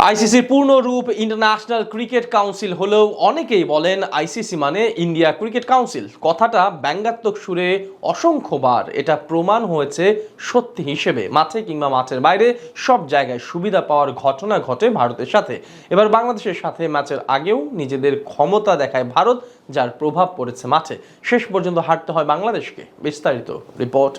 আইসিসির পূর্ণরূপ international cricket council হলেও অনেকেই বলেন আইসিসি মানে ইন্ডিয়া ক্রিকেট কাউন্সিল। কথাটা ব্যঙ্গাত্মক সুরে অসংখ্যবার এটা প্রমাণ হয়েছে সত্যি হিসেবে। মাঠে কিংবা মাঠের বাইরে সব জায়গায় সুবিধা পাওয়ার ঘটনা ঘটে ভারতের সাথে। এবার বাংলাদেশের সাথে ম্যাচের আগেও নিজেদের ক্ষমতা দেখায় ভারত, যার প্রভাব পড়েছে মাঠে। শেষ পর্যন্ত হারতে হয় বাংলাদেশকে। বিস্তারিত রিপোর্ট।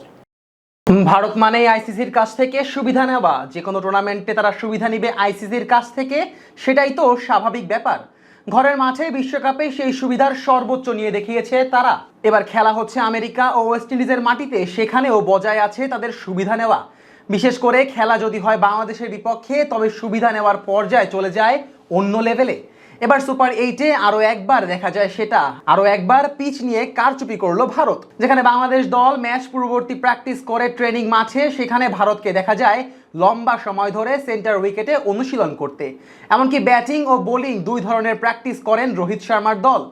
ভারত মানেই আইসিসির কাছ থেকে সুবিধা নেওয়া। যে কোনো টুর্নামেন্টে তারা সুবিধা নিবে আইসিসির কাছ থেকে, সেটাই তো স্বাভাবিক ব্যাপার। ঘরের মাঠে বিশ্বকাপে সেই সুবিধার সর্বোচ্চ নিয়ে দেখিয়েছে তারা। এবার খেলা হচ্ছে আমেরিকা ও ওয়েস্ট ইন্ডিজের মাটিতে, সেখানেও বজায় আছে তাদের সুবিধা নেওয়া। বিশেষ করে খেলা যদি হয় বাংলাদেশের বিপক্ষে, তবে সুবিধা নেওয়ার পর্যায়ে চলে যায় অন্য লেভেলে। এবার সুপার 8-এ আরো একবার দেখা যায় সেটা। আরো একবার পিচ নিয়ে কারচুপি করলো ভারত। যেখানে বাংলাদেশ দল ম্যাচ পূর্ববর্তী প্র্যাকটিস করে ট্রেনিং মাঠে, সেখানে ভারতকে দেখা যায় লম্বা সময় ধরে সেন্টার উইকেটে অনুশীলন করতে। এমনকি ব্যাটিং ও বোলিং দুই ধরনের প্র্যাকটিস করেন রোহিত শর্মার দল।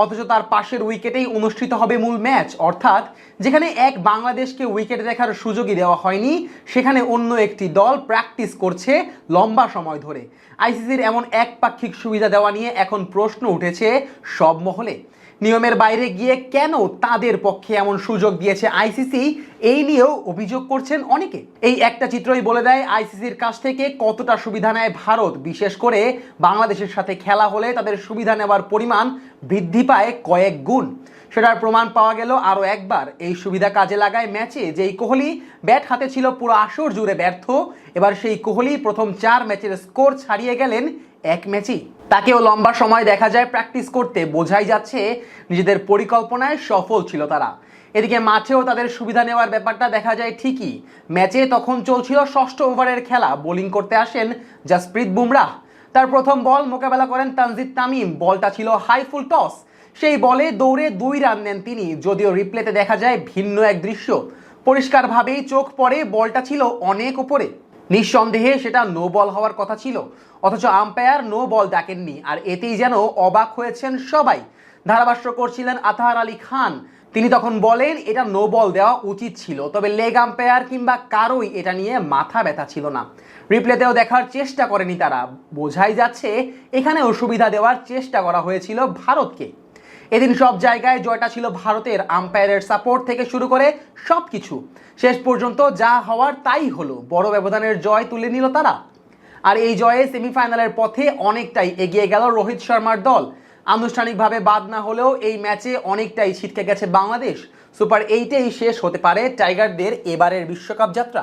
অথচ তার পাশের উইকেটেই অনুষ্ঠিত হবে মূল ম্যাচ। অর্থাৎ যেখানে এক বাংলাদেশকে উইকেট দেখার সুযোগই দেওয়া হয়নি, সেখানে অন্য একটি দল প্র্যাকটিস করছে লম্বা সময় ধরে। আইসিসির এমন একপাক্ষিক সুবিধা দেওয়া নিয়ে এখন প্রশ্ন উঠেছে সব মহলে। নিয়মের বাইরে গিয়ে কেন তাদের পক্ষে এমন সুযোগ দিয়েছে আইসিসি, এই নিয়েও অভিযোগ করছেন অনেকে। এই একটা চিত্রই বলে দেয় আইসিসির কাছ থেকে কতটা সুবিধা নেয় ভারত। বিশেষ করে বাংলাদেশের সাথে খেলা হলে তাদের সুবিধা নেওয়ার পরিমাণ বৃদ্ধি পায় কয়েক গুণ। সেটার প্রমাণ পাওয়া গেল আরও একবার। এই সুবিধা কাজে লাগায় ম্যাচে যেই কোহলি ব্যাট হাতে ছিল পুরো আসর জুড়ে ব্যর্থ, এবার সেই কোহলি প্রথম 4 ম্যাচের স্কোর ছাড়িয়ে গেলেন এক ম্যাচেই। তাকেও লম্বা সময় দেখা যায় প্র্যাকটিস করতে। বোঝাই যাচ্ছে নিজেদের পরিকল্পনায় সফল ছিল তারা। এদিকে মাঠেও তাদের সুবিধা নেওয়ার ব্যাপারটা দেখা যায় ঠিকই। ম্যাচে তখন চলছিল 6ষ্ঠ ওভারের খেলা। বোলিং করতে আসেন জাসপ্রীত বুমরাহ। তার প্রথম বল মোকাবেলা করেন তানজিদ তামিম। বলটা ছিল হাই ফুল টস। সেই বলে দৌড়ে 2 রান নেন তিনি। যদিও রিপ্লেতে দেখা যায় ভিন্ন এক দৃশ্য। পরিষ্কারভাবেই চোখ পড়ে বলটা ছিল অনেক উপরে। নিঃসন্দেহে সেটা নো বল হওয়ার কথা ছিল, অথচ আম্পায়ার নো বল ডাকেননি। আর এতেই যেন অবাক হয়েছেন সবাই। ধারাভাষ্য করছিলেন আতাহার আলী খান। তিনি তখন বলেন এটা নো বল দেওয়া উচিত ছিল, তবে লেগ আম্পায়ার কিংবা কারোই এটা নিয়ে মাথা ব্যথা ছিল না। রিপ্লেতেও দেখার চেষ্টা করেনি তারা। বোঝাই যাচ্ছে এখানেও সুবিধা দেওয়ার চেষ্টা করা হয়েছিল ভারতকে। এদিন সব জায়গায় জয়টা ছিল ভারতের। আম্পায়ারের সাপোর্ট থেকে শুরু করে সব কিছু। শেষ পর্যন্ত যা হওয়ার তাই হলো। বড় ব্যবধানের জয় তুলে নিল তারা। আর এই জয়ে সেমিফাইনালের পথে অনেকটাই এগিয়ে গেল রোহিত শর্মার দল। আনুষ্ঠানিকভাবে বাদ না হলেও এই ম্যাচে অনেকটাই ছিটকে গেছে বাংলাদেশ। সুপার 8-এই শেষ হতে পারে টাইগারদের এবারের বিশ্বকাপ যাত্রা।